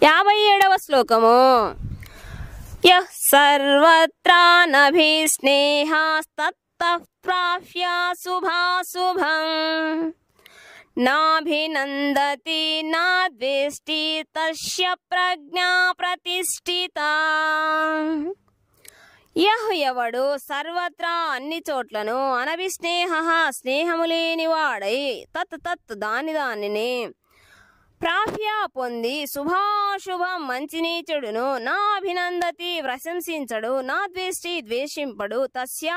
57వ శ్లోకము. యః సర్వత్రానభిస్నేహాస్తత్తః ప్రాప్యాశుభాశుభం నాభినందతి నాద్వేష్టి తస్య ప్రజ్ఞా ప్రతిష్ఠితా. యః ఎవడు సర్వత్రా అన్ని చోట్లను అనభిస్నేహ స్నేహము లేనివాడై తత్ దానిని ప్రాప్య పొంది శుభాశుభం మంచిని చెడును నా అభినందతి ప్రశంసించడు నా ద్వేష్టి ద్వేషింపడు తస్య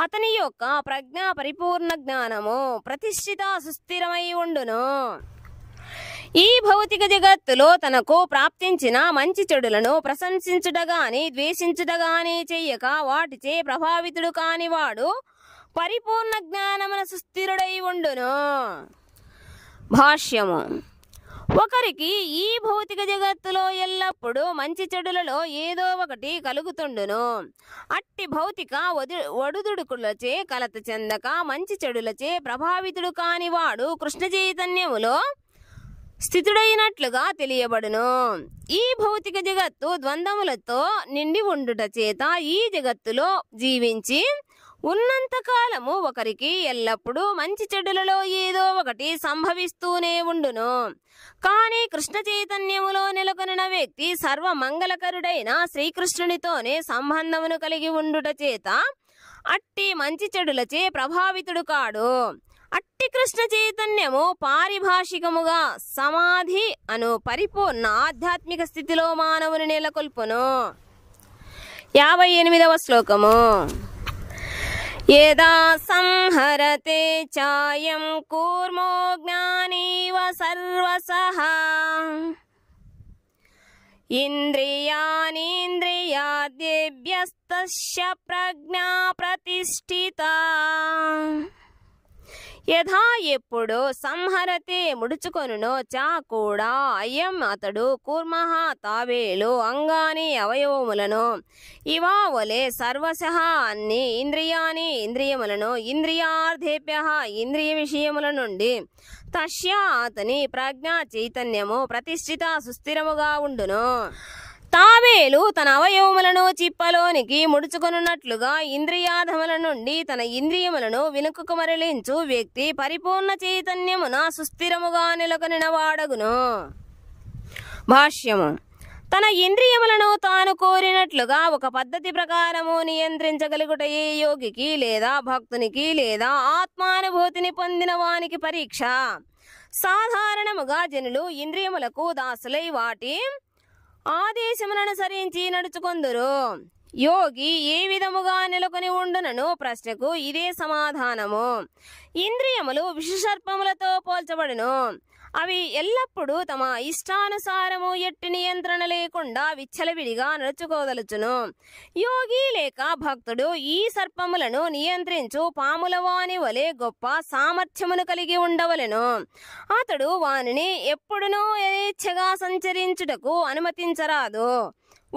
అతని యొక్క ప్రజ్ఞ పరిపూర్ణ జ్ఞానము ప్రతిష్ఠిత సుస్థిరమై ఉండును. ఈ భౌతిక జగత్తులో తనకు ప్రాప్తించిన మంచి చెడులను ప్రశంసించుటగాని ద్వేషించుటగాని చెయ్యక వాటిచే ప్రభావితుడు కానివాడు పరిపూర్ణ జ్ఞానమున సుస్థిరుడై ఉండును. భాష్యము. ఒకరికి ఈ భౌతిక జగత్తులో ఎల్లప్పుడూ మంచి చెడులలో ఏదో ఒకటి కలుగుతుండును. అట్టి భౌతిక ఒడుదుడుకులచే కలత చెందక మంచి చెడులచే ప్రభావితుడు కానివాడు కృష్ణ చైతన్యములో స్థితుడైనట్లుగా తెలియబడును. ఈ భౌతిక జగత్తు ద్వంద్వములతో నిండి ఉండుట చేత ఈ జగత్తులో జీవించి ఉన్నంతకాలము ఒకరికి ఎల్లప్పుడూ మంచి చెడులలో ఏదో ఒకటి సంభవిస్తూనే ఉండును. కానీ కృష్ణ చైతన్యములో నెలకొనిన వ్యక్తి సర్వమంగళకరుడైన శ్రీకృష్ణునితోనే సంబంధమును కలిగి ఉండుట చేత అట్టి మంచి చెడులచే ప్రభావితుడు కాడు. అట్టి కృష్ణ చైతన్యము పారిభాషికముగా సమాధి అను పరిపూర్ణ ఆధ్యాత్మిక స్థితిలో మానవుని నెలకొల్పును. 58వ శ్లోకము. యదా సంహరతే చాయం కూర్మో జ్ఞానీవ సర్వసః ఇంద్రియాణీంద్రియార్థేభ్యస్తస్య ప్రజ్ఞా ప్రతిష్ఠితా. యథా ఎప్పుడు సంహరతే ముడుచుకొనునో చా కూడా అయం అతడు కూర్మః తావేలు అంగాని అవయవములను ఇవా వలె సర్వశః అన్ని ఇంద్రియాని ఇంద్రియములను ఇంద్రియార్థేభ్యః ఇంద్రియ విషయముల నుండి తస్య అతని ప్రజ్ఞా చైతన్యము ప్రతిష్ఠిత సుస్థిరముగా ఉండును. తావేలు తన అవయవములను చిప్పలోనికి ముడుచుకొనున్నట్లుగా ఇంద్రియాధముల నుండి తన ఇంద్రియములను వెనుకకు మరలించు వ్యక్తి పరిపూర్ణ చైతన్యమున సుస్థిరముగా నెలకొనిన వాడగును. భాష్యము. తన ఇంద్రియములను తాను కోరినట్లుగా ఒక పద్ధతి ప్రకారము నియంత్రించగలుగుటయే యోగికి లేదా భక్తునికి లేదా ఆత్మానుభూతిని పొందిన వానికి పరీక్ష. సాధారణముగా జనులు ఇంద్రియములకు దాసులై వాటి ఆదేశముననుసరించి నడుచుకొందురు. యోగి ఏ విధముగా నెలకొని ఉండునను ప్రశ్నకు ఇదే సమాధానము. ఇంద్రియములు విషసర్పములతో పోల్చబడును. అవి ఎల్లప్పుడూ తమ ఇష్టానుసారము ఎట్టి నియంత్రణ లేకుండా విచ్చలవిడిగా నడుచుకోదలుచును. యోగి లేక భక్తుడు ఈ సర్పములను నియంత్రించు పాముల వాని వలె గొప్ప సామర్థ్యమును కలిగి ఉండవలెను. అతడు వానిని ఎప్పుడునూ యథేచ్ఛగా సంచరించుటకు అనుమతించరాదు.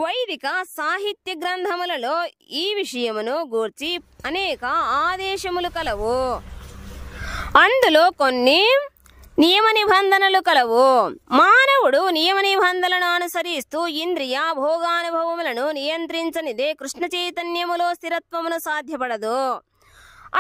వైదిక సాహిత్య గ్రంథములలో ఈ విషయమును గూర్చి అనేక ఆదేశములు కలవు. అందులో కొన్ని నియమ నిబంధనలు కలవు. మానవుడు నియమ నిబంధనలను అనుసరిస్తూ ఇంద్రియ భోగానుభవములను నియంత్రించనిదే కృష్ణ చైతన్యములో స్థిరత్వమును సాధ్యపడదు.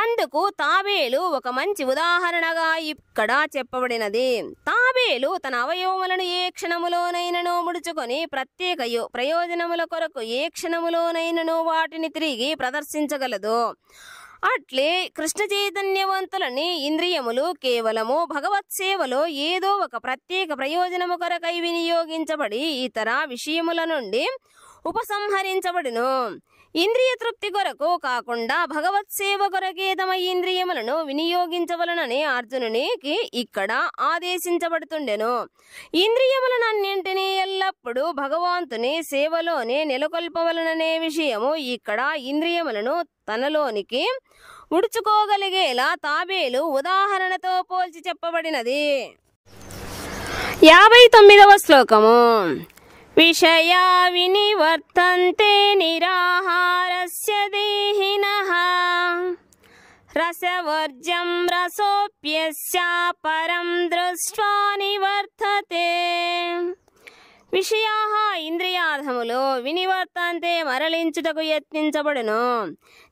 అందుకు తాబేలు ఒక మంచి ఉదాహరణగా ఇక్కడ చెప్పబడినది. తాబేలు తన అవయవములను ఏ క్షణములోనైనను ముడుచుకొని ప్రత్యేక ప్రయోజనముల కొరకు ఏ క్షణములోనైనను వాటిని తిరిగి ప్రదర్శించగలదు. అట్లే కృష్ణ చైతన్యవంతులని ఇంద్రియములు కేవలము భగవత్ సేవలో ఏదో ఒక ప్రత్యేక ప్రయోజనము కొరకై వినియోగించబడి ఇతర విషయముల నుండి ఉపసంహరించబడును. ఇంద్రియ తృప్తి కొరకు కాకుండా భగవత్ సేవ కొరకే తమ ఇంద్రియములను వినియోగించవలనని అర్జునునికి ఇక్కడ ఆదేశించబడుతుండెను. ఇంద్రియములనన్నింటినీ ఎల్లప్పుడూ భగవంతుని సేవలోనే నెలకొల్పవలననే విషయము ఇక్కడ ఇంద్రియములను తనలోనికి ముడుచుకోగలిగేలా తాబేలు ఉదాహరణతో పోల్చి చెప్పబడినది. 59వ శ్లోకము. విషయా వినివర్తంతే నిరాహారస్య దేహినః రసవర్జ్యం రసోప్యస్య పరం దృష్ట్వా నివర్తతే. విషయాః ఇంద్రియార్థములు వినివర్తంతే మరలించుటకు యత్నించబడును.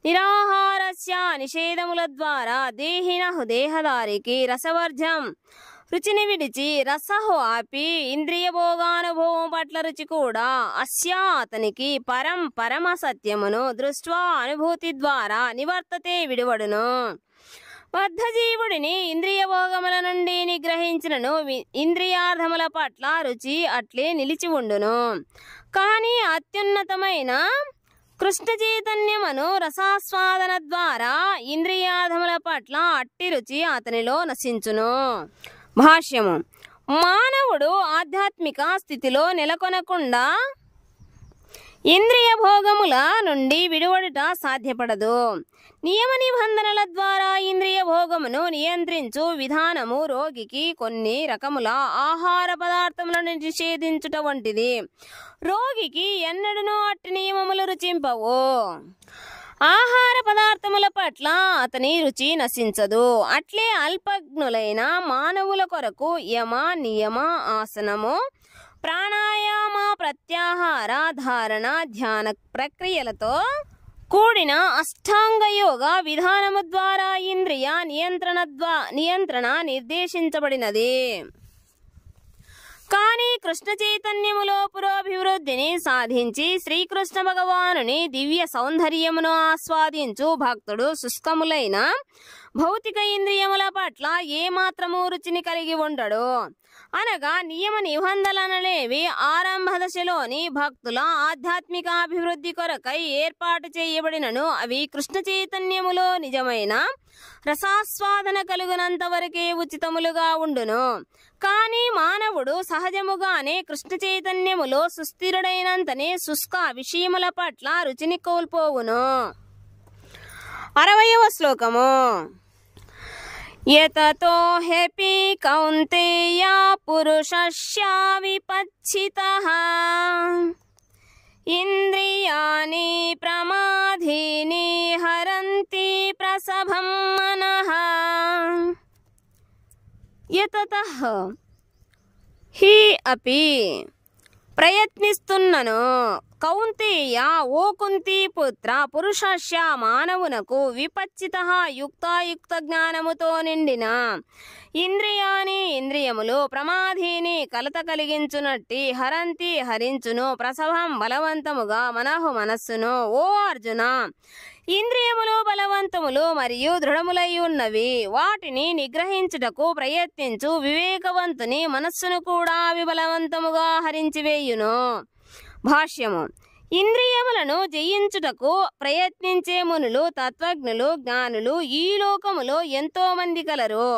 నిరాహారస్య నిషేధముల ద్వారా దేహినః దేహదారికి రసవర్జం రుచిని విడిచి రసహు ఆపి ఇంద్రియ భోగానుభవం పట్ల రుచి కూడా అస్యా అతనికి పరమ సత్యమును దృష్ట్వా అనుభూతి ద్వారా నివర్తతే విడివడును. బద్ధజీవుడిని ఇంద్రియ భోగముల నుండి నిగ్రహించినను ఇంద్రియార్థముల పట్ల రుచి అట్లే నిలిచి ఉండును. కానీ అత్యున్నతమైన కృష్ణ చైతన్యమును రసాస్వాదన ద్వారా ఇంద్రియార్థముల పట్ల అట్టి రుచి అతనిలో నశించును. భాష్యము: మానవుడు ఆధ్యాత్మిక స్థితిలో నెలకొనకుండా ఇంద్రియ భోగముల నుండి విడువడుట సాధ్యపడదు. నియమ నిబంధనల ద్వారా ఇంద్రియ భోగమును నియంత్రించు విధానము రోగికి కొన్ని రకముల ఆహార పదార్థములను నిషేధించుట వంటిది. రోగికి ఎన్నడూ అట్టి నియమములు రుచింపవు. ఆహార పదార్థముల పట్ల అతని రుచి నశించదు. అట్లే అల్పజ్ఞులైన మానవుల కొరకు యమ నియమ ఆసనము ప్రాణాయామ ప్రత్యాహార ధారణ ధ్యాన ప్రక్రియలతో కూడిన అష్టాంగ యోగ విధానము ద్వారా ఇంద్రియ నియంత్రణ నిర్దేశించబడినది. కానీ కృష్ణ చైతన్యములో పురోభివృద్ధిని సాధించి శ్రీకృష్ణ భగవానుని దివ్య సౌందర్యమును ఆస్వాదించు భక్తుడు శుష్కములైన భౌతిక ఇంద్రియముల పట్ల ఏమాత్రము రుచిని కలిగి ఉండడు. అనగా నియమ నిబంధనలనేవి ఆరంభ దశలోని భక్తుల ఆధ్యాత్మిక అభివృద్ధి కొరకై ఏర్పాటు చేయబడినను అవి కృష్ణ చైతన్యములో నిజమైన రసాస్వాదన కలుగునంత వరకే ఉచితములుగా ఉండును. కానీ మానవుడు సహజముగానే కృష్ణ చైతన్యములో సుస్థిరుడైనంతనే శుష్క విషయముల పట్ల రుచిని కోల్పోవును. 60వ శ్లోకము. యతతో హ్యపి కౌంతేయ పురుషస్య విపచ్చితః ఇంద్రియాణి ప్రమాధీని హరంతి ప్రసభం మనః. యతతః హి అపి ప్రయత్నిస్తున్నను కౌంతేయ ఓ కుంతి పుత్ర పురుషస్య మానవునకు విపచ్చితః యుక్తాయుక్త జ్ఞానముతో నిండిన ఇంద్రియాని ఇంద్రియములు ప్రమాధీని కలత కలిగించునట్టి హరంతి హరించును ప్రసవం బలవంతముగా మనహు మనస్సును. ఓ అర్జున, ఇంద్రియములు బలవంతములు మరియు దృఢములై ఉన్నవి. వాటిని నిగ్రహించుటకు ప్రయత్నించు వివేకవంతుని మనస్సును కూడా అవి బలవంతముగా హరించివేయును. భాష్యము: ఇంద్రియములను జయించుటకు ప్రయత్నించే మునులు, తత్వజ్ఞులు, జ్ఞానులు ఈ లోకములో ఎంతో మంది కలరు.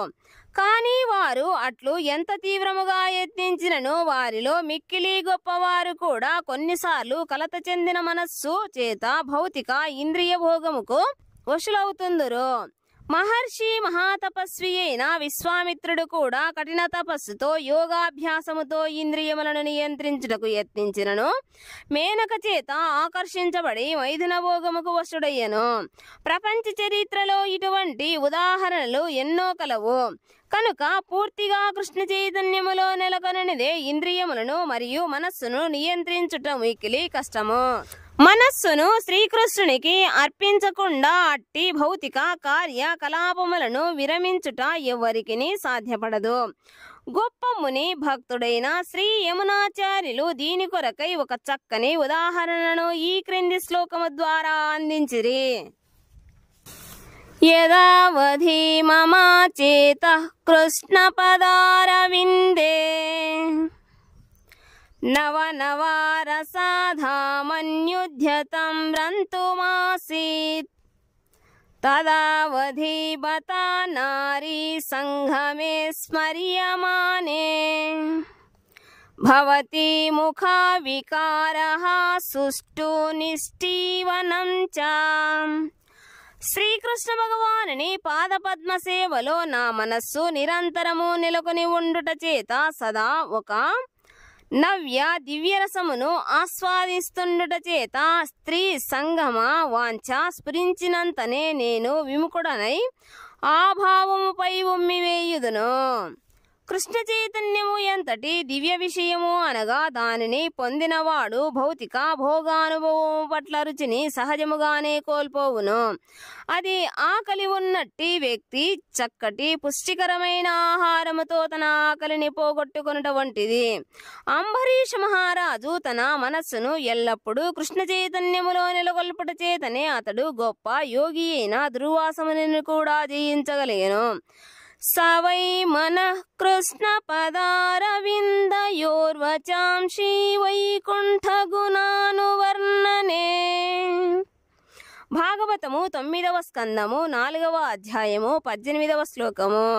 కానీ వారు అట్లు ఎంత తీవ్రముగా యత్నించినను వారిలో మిక్కిలి గొప్పవారు కూడా కొన్నిసార్లు కలత చెందిన మనస్సు చేత భౌతిక ఇంద్రియ భోగముకు వశులవుతుందురు. మహర్షి మహాతపస్వి అయిన విశ్వామిత్రుడు కూడా కఠిన తపస్సుతో యోగాభ్యాసముతో ఇంద్రియములను నియంత్రించుటకు యత్నించినను మేనక చేత ఆకర్షించబడి మైథున భోగముకు వశుడయ్యను. ప్రపంచ చరిత్రలో ఇటువంటి ఉదాహరణలు ఎన్నో కలవు. కనుక పూర్తిగా కృష్ణ చైతన్యములో నెలకొననిదే ఇంద్రియములను మరియు మనస్సును నియంత్రించుట మిక్కిలి కష్టము. మనస్సును శ్రీకృష్ణునికి అర్పించకుండా అట్టి భౌతిక కార్యకలాపములను విరమించుట ఎవరికిని సాధ్యపడదు. గొప్ప ముని భక్తుడైన శ్రీ యమునాచార్యులు దీని కొరకై ఒక చక్కని ఉదాహరణను ఈ క్రింది శ్లోకము ద్వారా అందించిరి. యదావధి మమ చేతః కృష్ణ పదారవిందే నవనవారసాధామన్యుధ్యతం రంతుమాసీత్ తదావధి బతా నారీ సంఘమే స్మర్యమానే భవతి ముఖా వికారః సుష్టు నిష్ఠీవనం చ. శ్రీకృష్ణ భగవానుని పాదపద్మ సేవలో నా మనస్సు నిరంతరము నెలకొని ఉండుట చేత సదా ఒక నవ్య దివ్యరసమును ఆస్వాదిస్తుండుట చేత స్త్రీ సంగమ వాంఛ స్ఫురించినంతనే నేను విముఖుడనై ఆ భావముపై ఉమ్మివేయుదును. కృష్ణ చైతన్యము ఎంతటి దివ్య విషయము అనగా దానిని పొందినవాడు భౌతిక భోగానుభవం పట్ల రుచిని సహజముగానే కోల్పోవును. అది ఆకలి ఉన్నట్టి వ్యక్తి చక్కటి పుష్టికరమైన ఆహారముతో తన ఆకలిని పోగొట్టుకొనుట వంటిది. అంబరీష మహారాజు తన మనస్సును ఎల్లప్పుడూ కృష్ణ చైతన్యములో నెలకొల్పుట చేతనే అతడు గొప్ప యోగి అయిన దుర్వాసముని కూడా జయించగలిగెను. సవై మనః కృష్ణ పదారవిందయోర్వచాంసి వైకుంఠ గుణానువర్ణనే. భాగవతము 9వ స్కందము 4వ అధ్యాయము 18వ శ్లోకము.